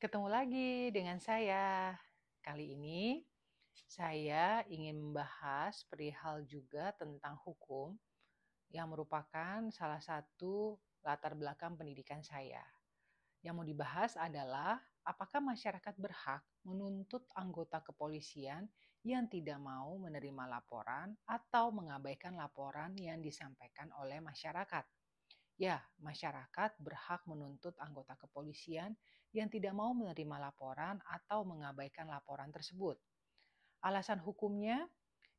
Ketemu lagi dengan saya. Kali ini saya ingin membahas perihal juga tentang hukum yang merupakan salah satu latar belakang pendidikan saya. Yang mau dibahas adalah apakah masyarakat berhak menuntut anggota kepolisian yang tidak mau menerima laporan atau mengabaikan laporan yang disampaikan oleh masyarakat. Ya, masyarakat berhak menuntut anggota kepolisian yang tidak mau menerima laporan atau mengabaikan laporan tersebut. Alasan hukumnya,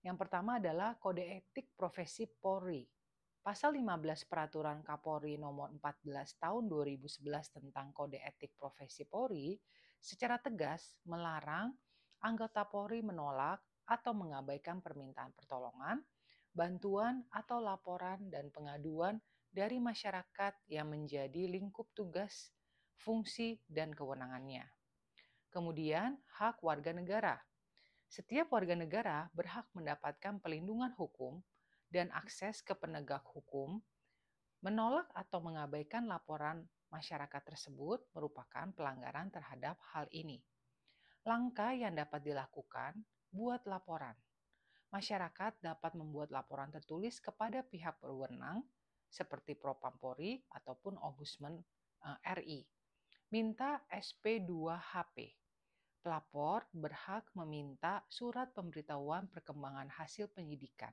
yang pertama adalah Kode Etik Profesi Polri. Pasal 15 Peraturan Kapolri Nomor 14 Tahun 2011 tentang Kode Etik Profesi Polri secara tegas melarang anggota Polri menolak atau mengabaikan permintaan pertolongan, bantuan atau laporan dan pengaduan dari masyarakat yang menjadi lingkup tugas, fungsi, dan kewenangannya. Kemudian, hak warga negara. Setiap warga negara berhak mendapatkan pelindungan hukum dan akses ke penegak hukum. Menolak atau mengabaikan laporan masyarakat tersebut merupakan pelanggaran terhadap hal ini. Langkah yang dapat dilakukan, buat laporan. Masyarakat dapat membuat laporan tertulis kepada pihak berwenang seperti Propampori ataupun Ombudsman RI. Minta SP2HP. Pelapor berhak meminta surat pemberitahuan perkembangan hasil penyidikan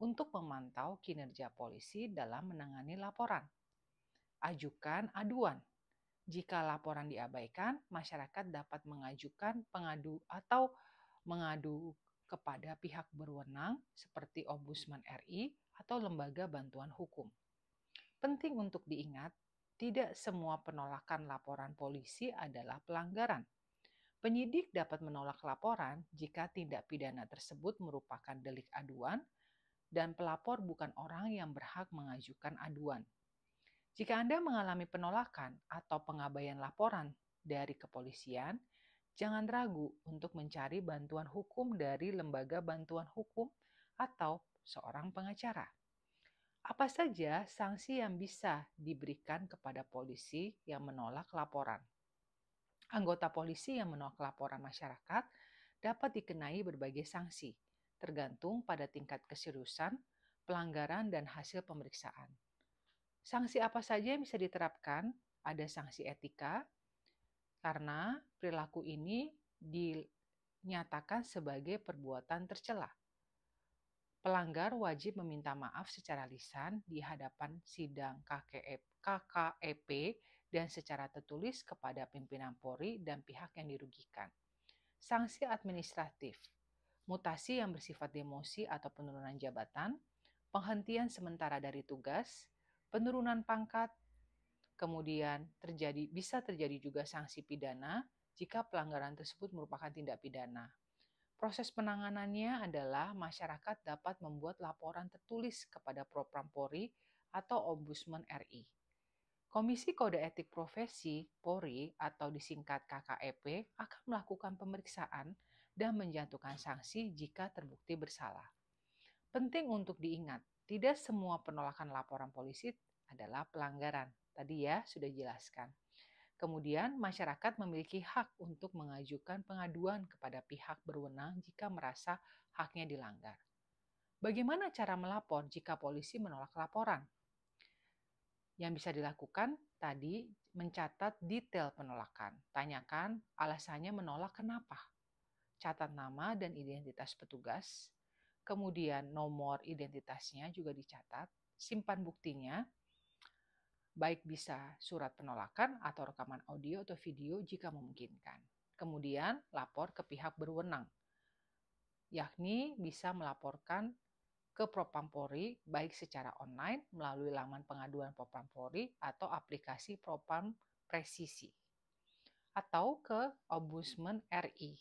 untuk memantau kinerja polisi dalam menangani laporan. Ajukan aduan. Jika laporan diabaikan, masyarakat dapat mengajukan mengadu kepada pihak berwenang seperti Ombudsman RI atau lembaga bantuan hukum. Penting untuk diingat, tidak semua penolakan laporan polisi adalah pelanggaran. Penyidik dapat menolak laporan jika tindak pidana tersebut merupakan delik aduan dan pelapor bukan orang yang berhak mengajukan aduan. Jika Anda mengalami penolakan atau pengabaian laporan dari kepolisian, jangan ragu untuk mencari bantuan hukum dari lembaga bantuan hukum atau seorang pengacara. Apa saja sanksi yang bisa diberikan kepada polisi yang menolak laporan? Anggota polisi yang menolak laporan masyarakat dapat dikenai berbagai sanksi, tergantung pada tingkat keseriusan, pelanggaran, dan hasil pemeriksaan. Sanksi apa saja yang bisa diterapkan? Ada sanksi etika, karena perilaku ini dinyatakan sebagai perbuatan tercela. Pelanggar wajib meminta maaf secara lisan di hadapan sidang KKEP dan secara tertulis kepada pimpinan Polri dan pihak yang dirugikan. Sanksi administratif, mutasi yang bersifat demosi atau penurunan jabatan, penghentian sementara dari tugas, penurunan pangkat, kemudian bisa terjadi juga sanksi pidana jika pelanggaran tersebut merupakan tindak pidana. Proses penanganannya adalah masyarakat dapat membuat laporan tertulis kepada Propampori atau Ombudsman RI. Komisi Kode Etik Profesi Polri atau disingkat KKEP akan melakukan pemeriksaan dan menjatuhkan sanksi jika terbukti bersalah. Penting untuk diingat, tidak semua penolakan laporan polisi adalah pelanggaran. Tadi ya sudah jelaskan. Kemudian masyarakat memiliki hak untuk mengajukan pengaduan kepada pihak berwenang jika merasa haknya dilanggar. Bagaimana cara melapor jika polisi menolak laporan? Yang bisa dilakukan tadi mencatat detail penolakan. Tanyakan alasannya menolak kenapa. Catat nama dan identitas petugas. Kemudian nomor identitasnya juga dicatat. Simpan buktinya, baik bisa surat penolakan atau rekaman audio atau video jika memungkinkan. Kemudian lapor ke pihak berwenang, yakni bisa melaporkan ke Propampori baik secara online melalui laman pengaduan Propampori atau aplikasi Propam Presisi atau ke Ombudsman RI.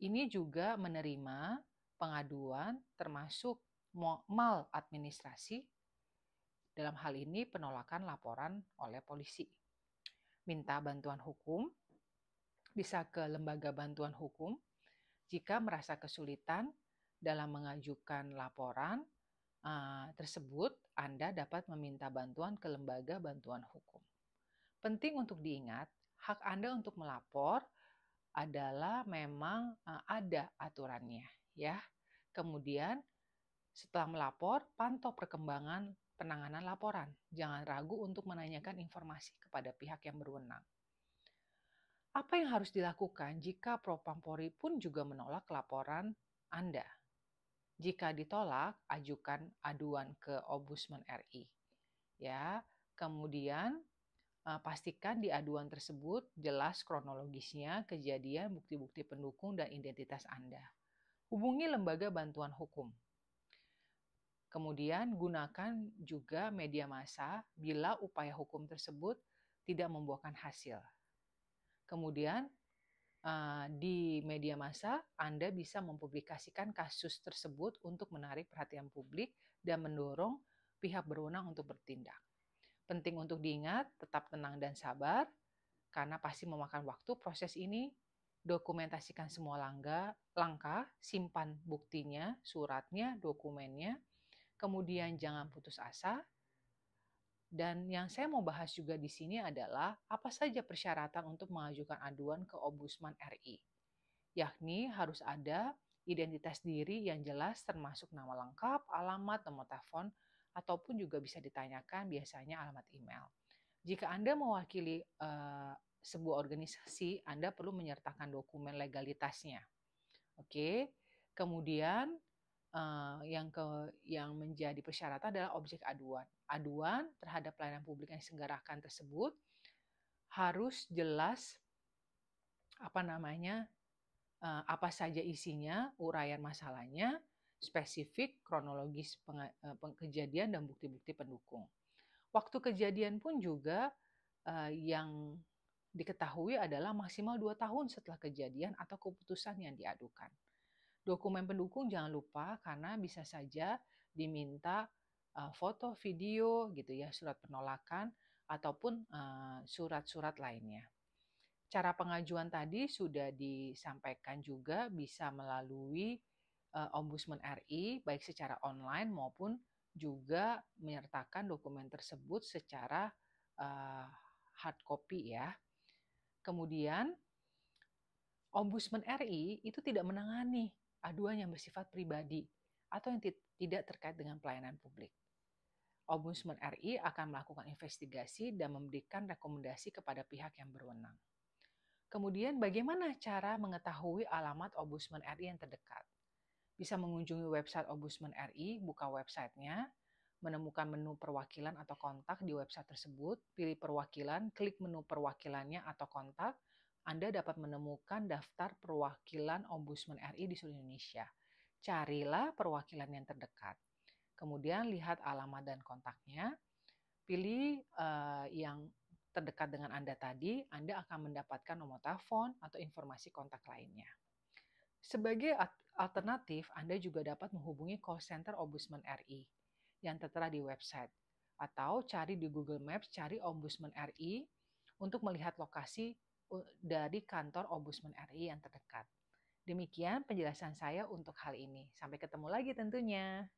Ini juga menerima pengaduan termasuk maladministrasi, dalam hal ini penolakan laporan oleh polisi. Minta bantuan hukum, bisa ke lembaga bantuan hukum jika merasa kesulitan dalam mengajukan laporan tersebut. Anda dapat meminta bantuan ke lembaga bantuan hukum. Penting untuk diingat, hak Anda untuk melapor adalah memang ada aturannya, ya. Kemudian setelah melapor, pantau perkembangan penanganan laporan. Jangan ragu untuk menanyakan informasi kepada pihak yang berwenang. Apa yang harus dilakukan jika Propam Polri pun juga menolak laporan Anda? Jika ditolak, ajukan aduan ke Ombudsman RI. Ya, kemudian pastikan di aduan tersebut jelas kronologisnya, kejadian, bukti-bukti pendukung, dan identitas Anda. Hubungi lembaga bantuan hukum. Kemudian gunakan juga media massa bila upaya hukum tersebut tidak membuahkan hasil. Kemudian di media massa Anda bisa mempublikasikan kasus tersebut untuk menarik perhatian publik dan mendorong pihak berwenang untuk bertindak. Penting untuk diingat, tetap tenang dan sabar, karena pasti memakan waktu proses ini. Dokumentasikan semua langkah, simpan buktinya, suratnya, dokumennya, kemudian jangan putus asa. Dan yang saya mau bahas juga di sini adalah apa saja persyaratan untuk mengajukan aduan ke Ombudsman RI. Yakni harus ada identitas diri yang jelas termasuk nama lengkap, alamat, nomor telepon, ataupun juga bisa ditanyakan biasanya alamat email. Jika Anda mewakili sebuah organisasi, Anda perlu menyertakan dokumen legalitasnya. Oke. Kemudian yang menjadi persyaratan adalah objek aduan. Aduan terhadap pelayanan publik yang diselenggarakan tersebut harus jelas apa saja isinya, uraian masalahnya, spesifik, kronologis kejadian, dan bukti-bukti pendukung. Waktu kejadian pun juga yang diketahui adalah maksimal 2 tahun setelah kejadian atau keputusan yang diadukan. Dokumen pendukung jangan lupa karena bisa saja diminta foto, video gitu ya, surat penolakan ataupun surat-surat lainnya. Cara pengajuan tadi sudah disampaikan juga bisa melalui Ombudsman RI baik secara online maupun juga menyertakan dokumen tersebut secara hard copy ya. Kemudian Ombudsman RI itu tidak menangani aduan yang bersifat pribadi atau yang tidak terkait dengan pelayanan publik. Ombudsman RI akan melakukan investigasi dan memberikan rekomendasi kepada pihak yang berwenang. Kemudian bagaimana cara mengetahui alamat Ombudsman RI yang terdekat? Bisa mengunjungi website Ombudsman RI, buka websitenya, menemukan menu perwakilan atau kontak di website tersebut, pilih perwakilan, klik menu perwakilannya atau kontak. Anda dapat menemukan daftar perwakilan Ombudsman RI di seluruh Indonesia. Carilah perwakilan yang terdekat. Kemudian lihat alamat dan kontaknya. Pilih yang terdekat dengan Anda tadi, Anda akan mendapatkan nomor telepon atau informasi kontak lainnya. Sebagai alternatif, Anda juga dapat menghubungi call center Ombudsman RI yang tertera di website. Atau cari di Google Maps, cari Ombudsman RI untuk melihat lokasi dari kantor Ombudsman RI yang terdekat. Demikian penjelasan saya untuk hal ini. Sampai ketemu lagi tentunya.